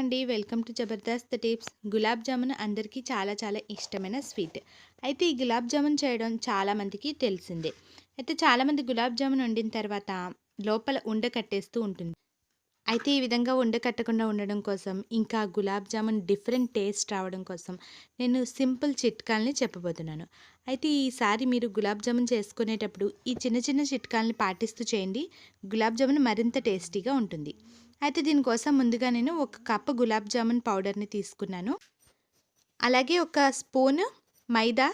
అండి. Welcome to Jabardasth tips. Gulab jamun అందరికీ చాలా చాలా ఇష్టమైన స్వీట్. అయితే ఈ గులాబ్ జామున్ చేయడం చాలామందికి తెలిసిందే. అయితే చాలామంది గులాబ్ జామున్ వండిన తర్వాత లోపల ఉండ కట్టేస్తూ ఉంటుంది. అయితే ఈ విధంగా ఉండ కట్టకుండా ఉండడం కోసం, ఇంకా గులాబ్ జామున్ డిఫరెంట్ టేస్ట్ రావడం కోసం నేను సింపుల్ చిట్కాల్ని చెప్పబోతున్నాను. అయితే ఈసారి మీరు గులాబ్ జామున్ చేసుకునేటప్పుడు ఈ చిన్న చిన్న చిట్కాల్ని పాటిస్తూ చేయండి. గులాబ్ జామున్ మరింత టేస్టీగా ఉంటుంది. అయితే దీనికోసం ముందుగా నేను ఒక కప్పు గులాబ్ జామున్ పౌడర్ని తీసుకున్నాను. అలాగే ఒక స్పూను మైదా,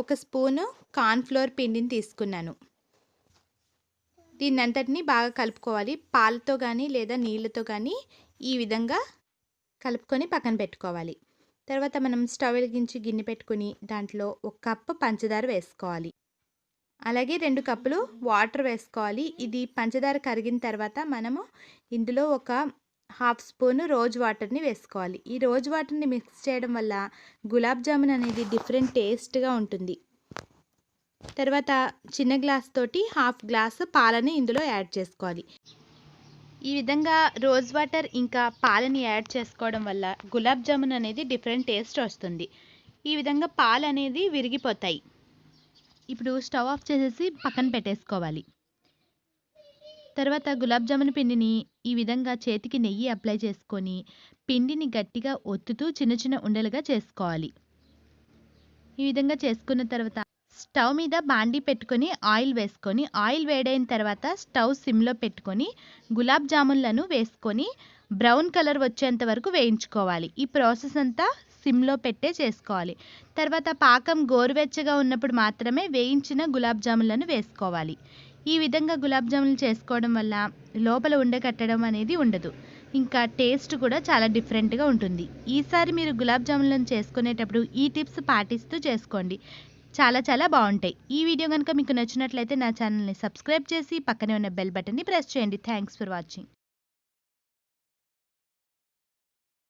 ఒక స్పూను కార్న్‌ఫ్లోర్ పిండిని తీసుకున్నాను. దీన్నంతటిని బాగా కలుపుకోవాలి. పాలతో కానీ లేదా నీళ్ళతో కానీ ఈ విధంగా కలుపుకొని పక్కన పెట్టుకోవాలి. తర్వాత మనం స్టవ్ వెలిగించి గిన్నె పెట్టుకొని దాంట్లో ఒక కప్పు పంచదార వేసుకోవాలి. అలాగే 2 కప్పులు వాటర్ వేసుకోవాలి. ఇది పంచదార కరిగిన తర్వాత మనము ఇందులో ఒక హాఫ్ స్పూను రోజ్ వాటర్ని వేసుకోవాలి. ఈ రోజ్ వాటర్ని మిక్స్ చేయడం వల్ల గులాబ్ జామున్ అనేది డిఫరెంట్ టేస్ట్గా ఉంటుంది. తర్వాత చిన్న గ్లాస్ తోటి హాఫ్ గ్లాసు పాలని ఇందులో యాడ్ చేసుకోవాలి. ఈ విధంగా రోజ్ వాటర్ ఇంకా పాలని యాడ్ చేసుకోవడం వల్ల గులాబ్ జామున్ అనేది డిఫరెంట్ టేస్ట్ వస్తుంది. ఈ విధంగా పాలు అనేది విరిగిపోతాయి. ఇప్పుడు స్టవ్ ఆఫ్ చేసేసి పక్కన పెట్టేసుకోవాలి. తర్వాత గులాబ్ జామున్ పిండిని ఈ విధంగా చేతికి నెయ్యి అప్లై చేసుకొని పిండిని గట్టిగా ఒత్తుతూ చిన్న చిన్న ఉండలుగా చేసుకోవాలి. ఈ విధంగా చేసుకున్న తర్వాత స్టవ్ మీద బాండీ పెట్టుకొని ఆయిల్ వేసుకొని, ఆయిల్ వేడైన తర్వాత స్టవ్ సిమ్లో పెట్టుకొని గులాబ్ జామున్లను వేసుకొని బ్రౌన్ కలర్ వచ్చేంత వరకు వేయించుకోవాలి. ఈ ప్రాసెస్ అంతా సిమ్లో పెట్టే చేసుకోవాలి. తర్వాత పాకం గోరువెచ్చగా ఉన్నప్పుడు మాత్రమే వేయించిన గులాబ్ జామున్లను వేసుకోవాలి. ఈ విధంగా గులాబ్ జామున్లు చేసుకోవడం వల్ల లోపల ఉండకట్టడం అనేది ఉండదు. ఇంకా టేస్ట్ కూడా చాలా డిఫరెంట్గా ఉంటుంది. ఈసారి మీరు గులాబ్ జామున్లను చేసుకునేటప్పుడు ఈ టిప్స్ పాటిస్తూ చేసుకోండి. చాలా చాలా బాగుంటాయి. ఈ వీడియో కనుక మీకు నచ్చినట్లయితే నా ఛానల్ని సబ్స్క్రైబ్ చేసి పక్కనే ఉన్న బెల్ బటన్ని ప్రెస్ చేయండి. Thanks for watching.